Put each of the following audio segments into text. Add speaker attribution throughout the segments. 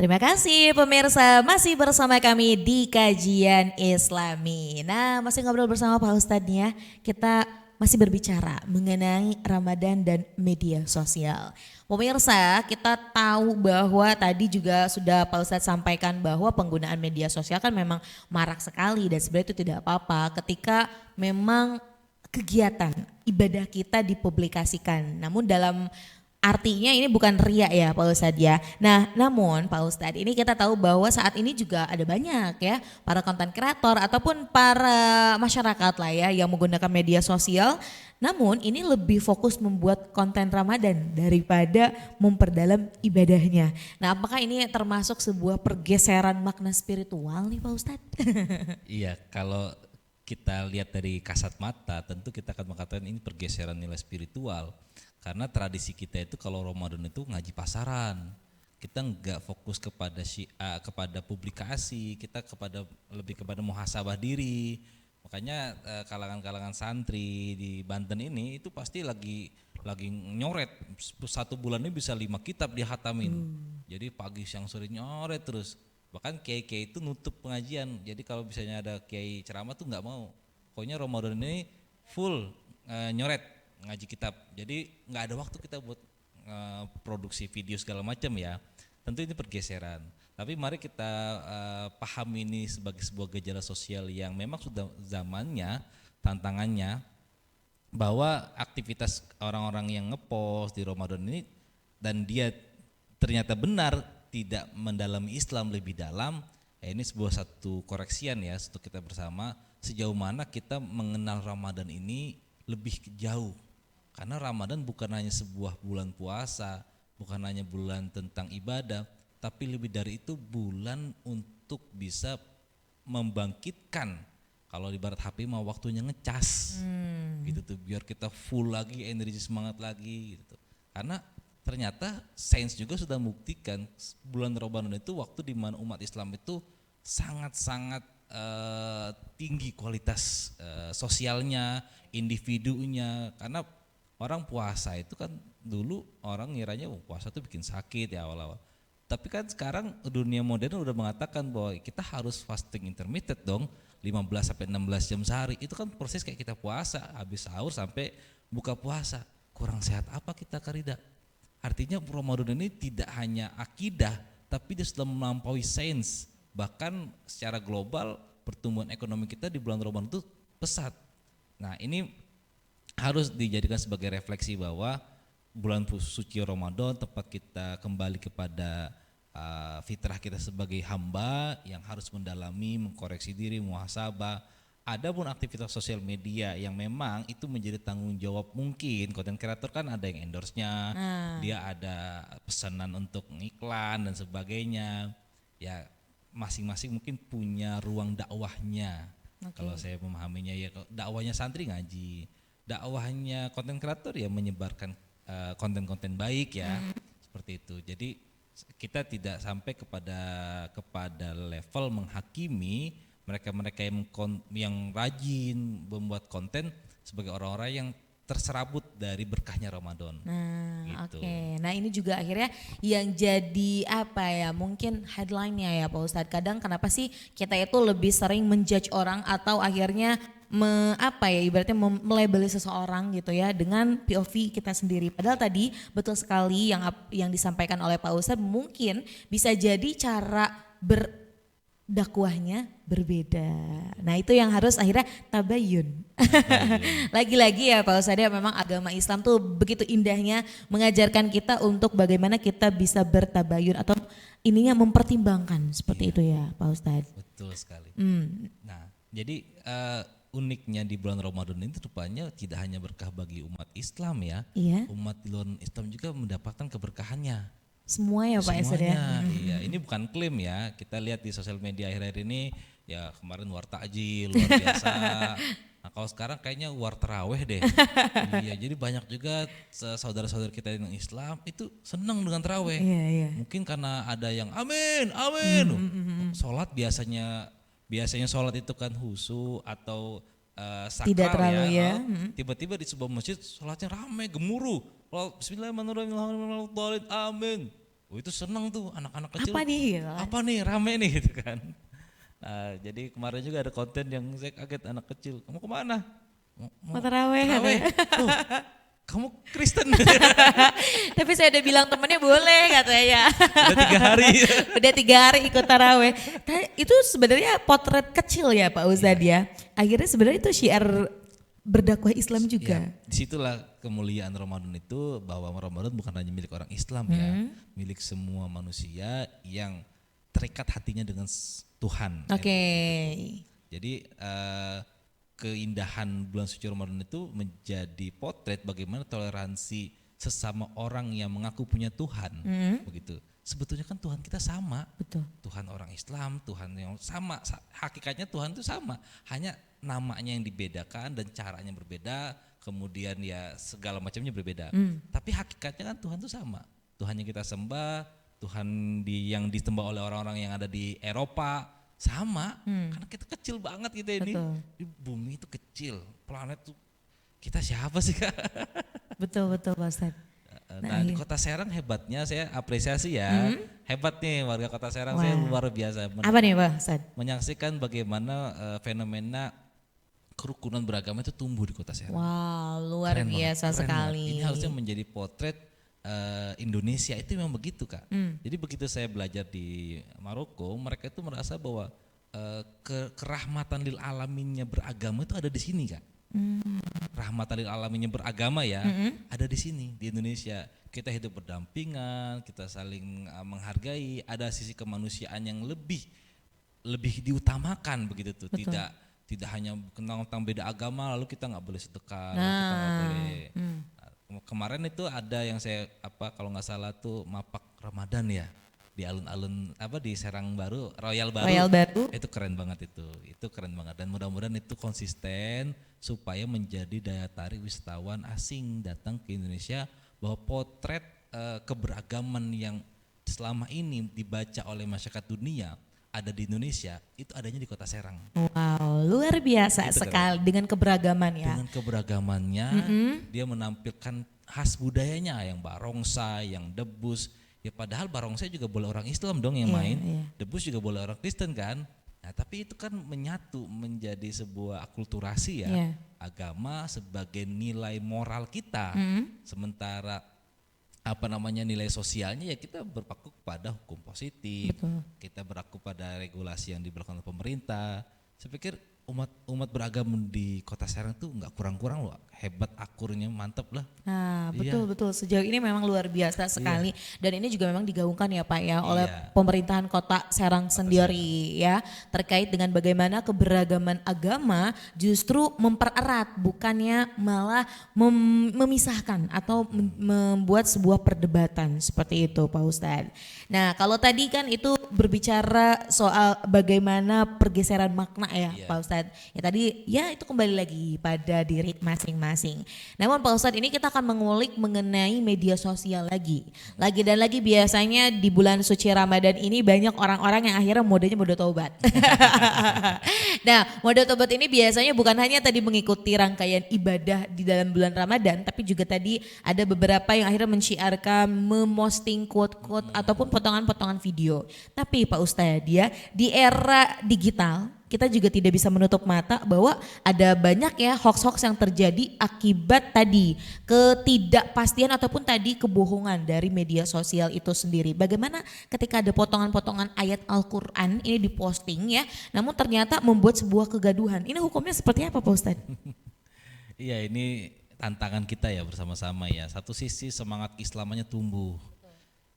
Speaker 1: Terima kasih pemirsa, masih bersama kami di Kajian Islami. Nah, masih ngobrol bersama Pak Ustadz nih ya. Kita masih berbicara mengenai Ramadan dan media sosial. Pemirsa, kita tahu bahwa tadi juga sudah Pak Ustadz sampaikan bahwa penggunaan media sosial kan memang marak sekali dan sebenarnya itu tidak apa-apa ketika memang kegiatan ibadah kita dipublikasikan. Namun dalam artinya ini bukan riya ya Pak Ustadz ya. Nah namun Pak Ustadz ini kita tahu bahwa saat ini juga ada banyak ya para konten kreator ataupun para masyarakat lah ya yang menggunakan media sosial. Namun ini lebih fokus membuat konten Ramadan daripada memperdalam ibadahnya. Nah apakah ini termasuk sebuah pergeseran makna spiritual nih Pak Ustadz?
Speaker 2: Iya, kalau kita lihat dari kasat mata tentu kita akan mengatakan ini pergeseran nilai spiritual. Karena tradisi kita itu kalau Ramadan itu ngaji pasaran. Kita nggak fokus kepada kepada publikasi, kita lebih kepada muhasabah diri. Makanya kalangan-kalangan santri di Banten ini itu pasti lagi nyoret. Satu bulan ini bisa 5 kitab dihatamin. Jadi pagi siang sore nyoret terus. Bahkan kiai-kiai itu nutup pengajian. Jadi kalau misalnya ada kiai ceramah tuh nggak mau. Pokoknya Ramadan ini full nyoret ngaji kitab, jadi nggak ada waktu kita buat produksi video segala macam ya. Tentu ini pergeseran, tapi mari kita pahami ini sebagai sebuah gejala sosial yang memang sudah zamannya, tantangannya, bahwa aktivitas orang-orang yang ngepost di Ramadan ini dan dia ternyata benar tidak mendalami Islam lebih dalam, ini sebuah satu koreksian ya untuk kita bersama sejauh mana kita mengenal Ramadan ini lebih jauh. Karena Ramadan bukan hanya sebuah bulan puasa, bukan hanya bulan tentang ibadah, tapi lebih dari itu bulan untuk bisa membangkitkan, kalau di barat HP mah waktunya ngecas, gitu tuh, biar kita full lagi, energi semangat lagi, gitu. Karena ternyata sains juga sudah membuktikan bulan Ramadan itu waktu di mana umat Islam itu sangat-sangat tinggi kualitas sosialnya, individunya, karena orang puasa itu kan dulu orang ngiranya puasa itu bikin sakit ya awal-awal. Tapi kan sekarang dunia modern udah mengatakan bahwa kita harus fasting intermittent dong, 15 sampai 16 jam sehari. Itu kan proses kayak kita puasa, habis sahur sampai buka puasa. Kurang sehat apa kita Karida? Artinya Ramadan ini tidak hanya akidah, tapi dia sudah melampaui sains. Bahkan secara global pertumbuhan ekonomi kita di bulan Ramadan itu pesat. Nah ini harus dijadikan sebagai refleksi bahwa bulan suci Ramadan tempat kita kembali kepada fitrah kita sebagai hamba yang harus mendalami, mengkoreksi diri, muhasabah. Adapun aktivitas sosial media yang memang itu menjadi tanggung jawab, mungkin konten kreator kan ada yang endorse-nya, dia ada pesanan untuk iklan dan sebagainya. Ya masing-masing mungkin punya ruang dakwahnya. Kalau saya memahaminya ya, dakwahnya santri ngaji, dakwahnya konten kreator ya menyebarkan konten-konten baik ya, seperti itu. Jadi kita tidak sampai kepada level menghakimi mereka-mereka yang rajin membuat konten sebagai orang-orang yang terserabut dari berkahnya Ramadan.
Speaker 1: Gitu. Oke. Nah ini juga akhirnya yang jadi apa ya, mungkin headline-nya ya Pak Ustadz. Kadang kenapa sih kita itu lebih sering menjudge orang atau akhirnya ibaratnya melabeli seseorang gitu ya dengan POV kita sendiri. Padahal tadi betul sekali yang disampaikan oleh Pak Ustadz, mungkin bisa jadi cara berdakwahnya berbeda. Nah itu yang harus akhirnya tabayun. Lagi-lagi ya Pak Ustadz ya, memang agama Islam tuh begitu indahnya mengajarkan kita untuk bagaimana kita bisa bertabayun atau ininya mempertimbangkan seperti itu ya Pak Ustadz.
Speaker 2: Betul sekali. Nah jadi uniknya di bulan Ramadan ini rupanya tidak hanya berkah bagi umat Islam ya, umat di luar Islam juga mendapatkan keberkahannya.
Speaker 1: Semua ya Pak Ustadz ya.
Speaker 2: Iya, ini bukan klaim ya. Kita lihat di sosial media akhir-akhir ini ya, kemarin war takjil luar biasa. Nah kalau sekarang kayaknya war terawih deh. Iya, jadi banyak juga saudara-saudara kita yang Islam itu senang dengan terawih. Mungkin karena ada yang amin, amin. Sholat biasanya sholat itu kan husu atau sakral
Speaker 1: tidak terlalu ya.
Speaker 2: Tiba-tiba di sebuah masjid sholatnya ramai, gemuruh. Bismillahirrahmanirrahim, amin. Oh itu seneng tuh anak-anak kecil.
Speaker 1: Apa nih? Gitu kan?
Speaker 2: Apa nih rame nih gitu kan. Nah, jadi kemarin juga ada konten yang saya kaget anak kecil. Kamu kemana?
Speaker 1: Mau taraweh
Speaker 2: Taraweh.
Speaker 1: katanya.
Speaker 2: Loh, kamu Kristen?
Speaker 1: Tapi saya udah bilang temennya boleh katanya.
Speaker 2: Udah 3 hari.
Speaker 1: Udah 3 hari ikut taraweh. Itu sebenarnya potret kecil ya Pak Ustadz ya. Akhirnya sebenarnya itu syiar berdakwah Islam juga.
Speaker 2: Ya, disitulah kemuliaan Ramadan itu, bahwa Ramadan bukan hanya milik orang Islam ya, milik semua manusia yang terikat hatinya dengan Tuhan.
Speaker 1: Oke.
Speaker 2: Jadi keindahan bulan suci Ramadan itu menjadi potret bagaimana toleransi sesama orang yang mengaku punya Tuhan, begitu. Sebetulnya kan Tuhan kita sama,
Speaker 1: Betul.
Speaker 2: Tuhan orang Islam, Tuhan yang sama, hakikatnya Tuhan itu sama, hanya namanya yang dibedakan dan caranya berbeda, kemudian ya segala macamnya berbeda. Tapi hakikatnya kan Tuhan itu sama, Tuhan yang kita sembah, Tuhan yang disembah oleh orang-orang yang ada di Eropa sama, karena kita kecil banget kita ini,
Speaker 1: Betul.
Speaker 2: di bumi itu kecil, planet tuh kita siapa sih Kak?
Speaker 1: Betul Pak Ustadz.
Speaker 2: Nah di Kota Serang hebatnya saya apresiasi ya, hebat nih warga Kota Serang. Saya luar biasa
Speaker 1: Apa nih Pak Ustadz?
Speaker 2: menyaksikan bagaimana fenomena kerukunan beragama itu tumbuh di Kota Serang.
Speaker 1: Wow, luar
Speaker 2: Keren banget,
Speaker 1: biasa
Speaker 2: keren banget.
Speaker 1: sekali.
Speaker 2: Ini harusnya menjadi potret Indonesia, itu memang begitu Kak. Jadi begitu saya belajar di Maroko, mereka itu merasa bahwa kerahmatan lil alaminnya beragama itu ada di sini Kak. Rahmatan lil alaminnya beragama ya, ada di sini di Indonesia. Kita hidup berdampingan, kita saling menghargai, ada sisi kemanusiaan yang lebih diutamakan begitu tuh.
Speaker 1: Betul.
Speaker 2: Tidak hanya tentang beda agama lalu kita nggak boleh sedekah, lalu kita nggak boleh. Kemarin itu ada yang saya kalau nggak salah tuh mapak Ramadan ya, di alun-alun di Serang Baru, Royal Baru. Itu keren banget itu keren banget, dan mudah-mudahan itu konsisten supaya menjadi daya tarik wisatawan asing datang ke Indonesia, bahwa potret keberagaman yang selama ini dibaca oleh masyarakat dunia ada di Indonesia, itu adanya di Kota Serang.
Speaker 1: Wow, luar biasa
Speaker 2: Itu
Speaker 1: sekali dengan keberagaman ya.
Speaker 2: Dengan keberagamannya dia menampilkan khas budayanya, yang barongsai, yang debus. Ya padahal barongsai juga boleh orang Islam dong yang main, debus juga boleh orang Kristen kan. Nah tapi itu kan menyatu menjadi sebuah akulturasi ya, agama sebagai nilai moral kita. Sementara nilai sosialnya ya kita berpaku pada hukum positif.
Speaker 1: Betul.
Speaker 2: Kita berpaku pada regulasi yang diberlakukan oleh pemerintah. Saya pikir umat beragama di Kota Serang tuh nggak kurang-kurang loh, hebat, akurnya mantep lah.
Speaker 1: Nah betul sejauh ini memang luar biasa sekali, dan ini juga memang digaungkan ya Pak ya oleh pemerintahan Kota Serang sendiri ya, terkait dengan bagaimana keberagaman agama justru mempererat, bukannya malah memisahkan atau membuat sebuah perdebatan seperti itu Pak Ustadz. Nah kalau tadi kan itu berbicara soal bagaimana pergeseran makna ya Pak Ustadz. Ya tadi ya itu kembali lagi pada diri masing-masing. Namun Pak Ustadz ini kita akan mengulik mengenai media sosial lagi. Lagi dan lagi biasanya di bulan suci Ramadan ini banyak orang-orang yang akhirnya modenya mode taubat. Nah mode taubat ini biasanya bukan hanya tadi mengikuti rangkaian ibadah di dalam bulan Ramadan, tapi juga tadi ada beberapa yang akhirnya menciarkan, memosting quote-quote ataupun potongan-potongan video. Tapi Pak Ustadz ya di era digital kita juga tidak bisa menutup mata bahwa ada banyak ya hoax-hoax yang terjadi akibat tadi ketidakpastian ataupun tadi kebohongan dari media sosial itu sendiri. Bagaimana ketika ada potongan-potongan ayat Al-Quran ini diposting ya, namun ternyata membuat sebuah kegaduhan. Ini hukumnya seperti apa Pak Ustadz?
Speaker 2: Iya ini tantangan kita ya bersama-sama ya. Satu sisi semangat Islamannya tumbuh.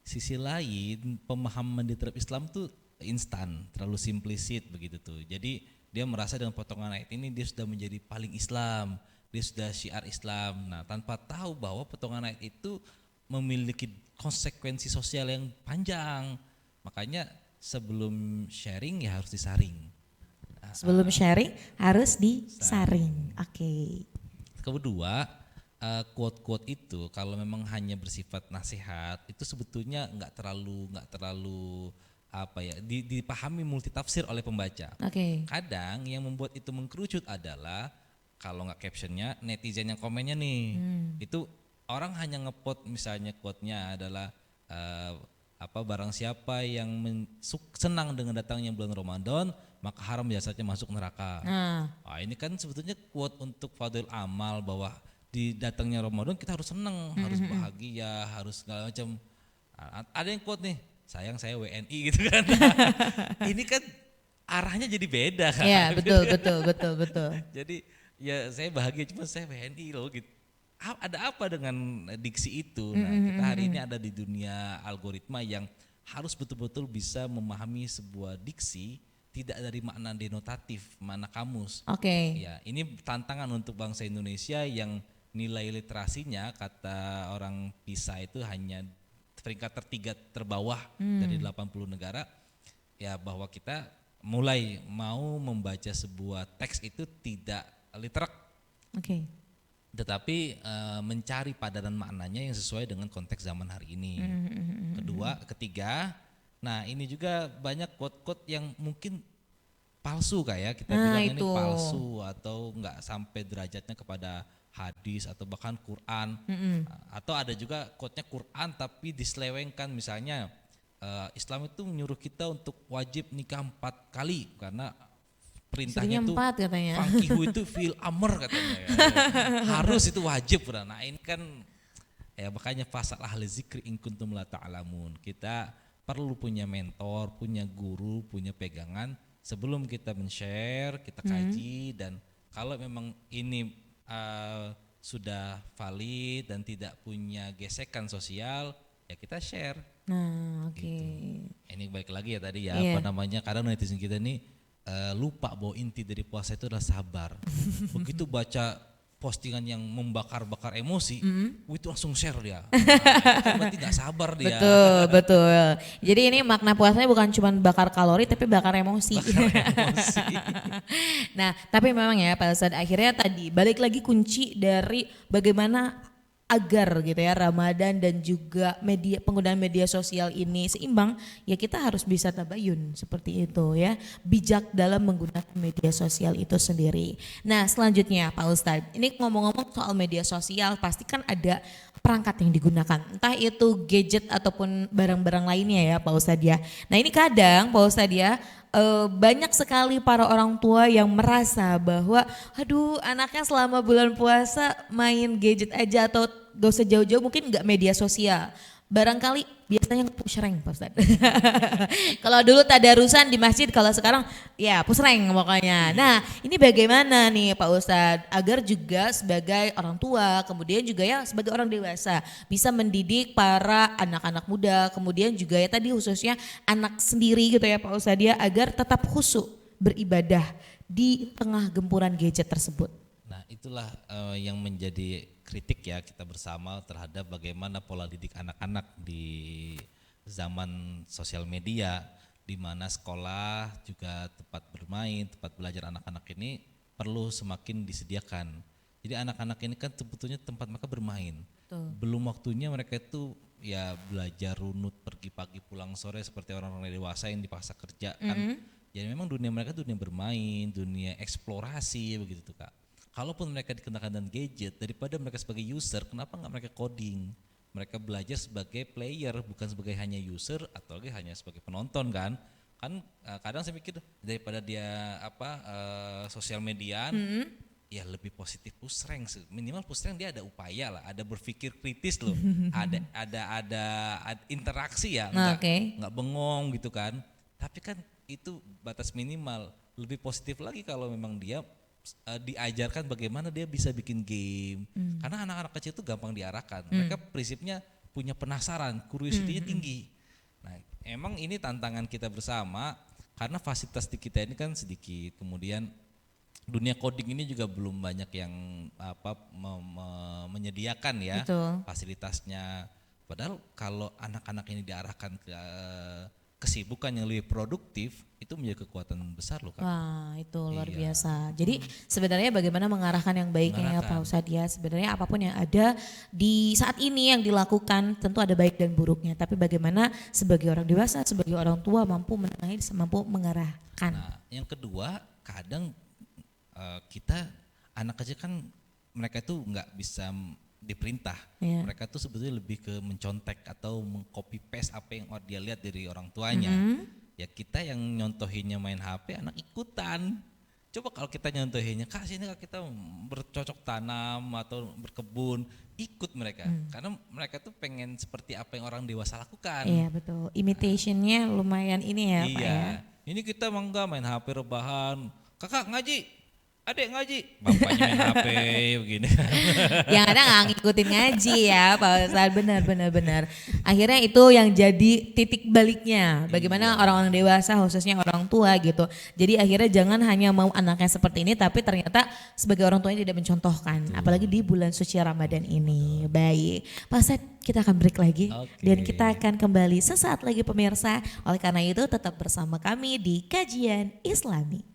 Speaker 2: Sisi lain pemahaman di terhadap Islam tuh instan, terlalu simplisit begitu tuh. Jadi dia merasa dengan potongan ayat ini dia sudah menjadi paling Islam, dia sudah syiar Islam. Nah tanpa tahu bahwa potongan ayat itu memiliki konsekuensi sosial yang panjang. Makanya sebelum sharing ya harus disaring.
Speaker 1: Sebelum sharing harus disaring. Oke.
Speaker 2: Kedua, quote-quote itu kalau memang hanya bersifat nasihat itu sebetulnya nggak terlalu dipahami multitafsir oleh pembaca. Kadang yang membuat itu mengkerucut adalah kalau nggak captionnya, netizen yang komennya nih. Itu orang hanya ngepot misalnya quote-nya adalah barang siapa yang senang dengan datangnya bulan Ramadan, maka haram jasanya masuk neraka.
Speaker 1: Nah,
Speaker 2: Ini kan sebetulnya quote untuk fadil amal, bahwa di datangnya Ramadan kita harus senang, harus bahagia, harus segala macam. Ada yang quote nih, sayang saya WNI gitu kan. Ini kan arahnya jadi beda kan.
Speaker 1: ya betul.
Speaker 2: Jadi ya saya bahagia cuma saya WNI loh gitu. Ada apa dengan diksi itu? Nah, kita hari ini ada di dunia algoritma yang harus betul-betul bisa memahami sebuah diksi tidak dari makna denotatif, makna kamus.
Speaker 1: Oke.
Speaker 2: Ya, ini tantangan untuk bangsa Indonesia yang nilai literasinya kata orang PISA itu hanya peringkat terbawah dari 80 negara. Ya, bahwa kita mulai mau membaca sebuah teks itu tidak literak.
Speaker 1: Oke.
Speaker 2: Tetapi mencari padanan maknanya yang sesuai dengan konteks zaman hari ini. Ketiga, nah ini juga banyak quote-quote yang mungkin palsu kayak kita bilang ini
Speaker 1: itu.
Speaker 2: palsu atau enggak sampai derajatnya kepada hadis atau bahkan Quran. Atau ada juga quote-nya Quran tapi diselewengkan, misalnya Islam itu menyuruh kita untuk wajib nikah 4 kali karena perintahnya itu
Speaker 1: 4 katanya.
Speaker 2: Fankihu itu fil amr katanya ya. Harus itu wajib. Nah ini kan ya makanya fasal ahli zikri in kuntum la ta'lamun. Kita perlu punya mentor, punya guru, punya pegangan sebelum kita men-share, kita kaji, dan kalau memang ini sudah valid dan tidak punya gesekan sosial, ya kita share.
Speaker 1: Nah, oke.
Speaker 2: Gitu. Ini balik lagi ya tadi ya,
Speaker 1: Iya.
Speaker 2: kadang netizen kita ini lupa bahwa inti dari puasa itu adalah sabar. Begitu baca postingan yang membakar-bakar emosi, itu langsung share dia. Kan berarti gak sabar dia.
Speaker 1: Betul. Jadi ini makna puasanya bukan cuma bakar kalori tapi bakar emosi. Nah, tapi memang ya pada saat akhirnya tadi balik lagi kunci dari bagaimana agar gitu ya Ramadan dan juga penggunaan media sosial ini seimbang, ya kita harus bisa tabayun seperti itu ya, bijak dalam menggunakan media sosial itu sendiri. Nah selanjutnya Pak Ustadz, ini ngomong-ngomong soal media sosial pasti kan ada perangkat yang digunakan, entah itu gadget ataupun barang-barang lainnya ya Pak Ustadz ya. Nah ini kadang Pak Ustadz ya, banyak sekali para orang tua yang merasa bahwa aduh anaknya selama bulan puasa main gadget aja atau gak usah jauh-jauh, mungkin gak media sosial. Barangkali biasanya push rank Pak Ustadz. Kalau dulu tadarusan di masjid, kalau sekarang ya push rank pokoknya. Nah ini bagaimana nih Pak Ustadz agar juga sebagai orang tua, kemudian juga ya sebagai orang dewasa bisa mendidik para anak-anak muda, kemudian juga ya tadi khususnya anak sendiri gitu ya Pak Ustadz ya, agar tetap khusyuk beribadah di tengah gempuran gadget tersebut.
Speaker 2: Nah itulah yang menjadi kritik ya kita bersama terhadap bagaimana pola didik anak-anak di zaman sosial media, di mana sekolah juga tempat bermain, tempat belajar anak-anak ini perlu semakin disediakan. Jadi anak-anak ini kan sebetulnya tempat mereka bermain.
Speaker 1: Betul.
Speaker 2: Belum waktunya mereka itu ya belajar runut, pergi pagi pulang sore seperti orang-orang dewasa yang dipaksa kerja kan. Jadi memang dunia mereka dunia bermain, dunia eksplorasi begitu tuh Kak. Kalaupun mereka dikenakan dengan gadget, daripada mereka sebagai user, kenapa nggak mereka coding? Mereka belajar sebagai player, bukan sebagai hanya user atau lagi hanya sebagai penonton kan? Kan kadang saya mikir daripada dia sosial mediaan, ya lebih positif push rank. Minimal push rank dia ada upaya lah, ada berpikir kritis loh, ada interaksi ya, nggak bengong gitu kan? Tapi kan itu batas minimal. Lebih positif lagi kalau memang dia diajarkan bagaimana dia bisa bikin game. Karena anak-anak kecil itu gampang diarahkan. Mereka prinsipnya punya penasaran, curiosity-nya tinggi. Nah, emang ini tantangan kita bersama karena fasilitas di kita ini kan sedikit. Kemudian dunia coding ini juga belum banyak yang menyediakan ya. Betul. Fasilitasnya. Padahal kalau anak-anak ini diarahkan ke kesibukan yang lebih produktif, itu menjadi kekuatan besar loh Kak.
Speaker 1: Wah itu luar biasa. Jadi sebenarnya bagaimana mengarahkan yang baiknya ya Pak Ustadz ya. Sebenarnya apapun yang ada di saat ini yang dilakukan tentu ada baik dan buruknya. Tapi bagaimana sebagai orang dewasa, sebagai orang tua mampu menengahi, mampu mengarahkan.
Speaker 2: Nah yang kedua kadang kita anak kecil kan mereka itu nggak bisa diperintah.
Speaker 1: Iya.
Speaker 2: Mereka tuh sebetulnya lebih ke mencontek atau mengcopy paste apa yang dia lihat dari orang tuanya. Ya kita yang nyontohinnya main HP, anak ikutan. Coba kalau kita nyontohinnya, Kak sini Kak kita bercocok tanam atau berkebun, ikut mereka. Karena mereka tuh pengen seperti apa yang orang dewasa lakukan.
Speaker 1: Iya betul, imitationnya lumayan ini ya Pak
Speaker 2: Iya,
Speaker 1: ya.
Speaker 2: ini kita mangga main HP rebahan, kakak ngaji, adek ngaji, bapaknya main HP begini.
Speaker 1: Yang ada nggak ngikutin ngaji ya Pak Ustadz, benar. Akhirnya itu yang jadi titik baliknya, bagaimana orang-orang dewasa khususnya orang tua gitu. Jadi akhirnya jangan hanya mau anaknya seperti ini, tapi ternyata sebagai orang tuanya tidak mencontohkan, apalagi di bulan suci Ramadan ini. Baik, Pak Ustadz kita akan break lagi dan kita akan kembali sesaat lagi pemirsa. Oleh karena itu tetap bersama kami di Kajian Islami.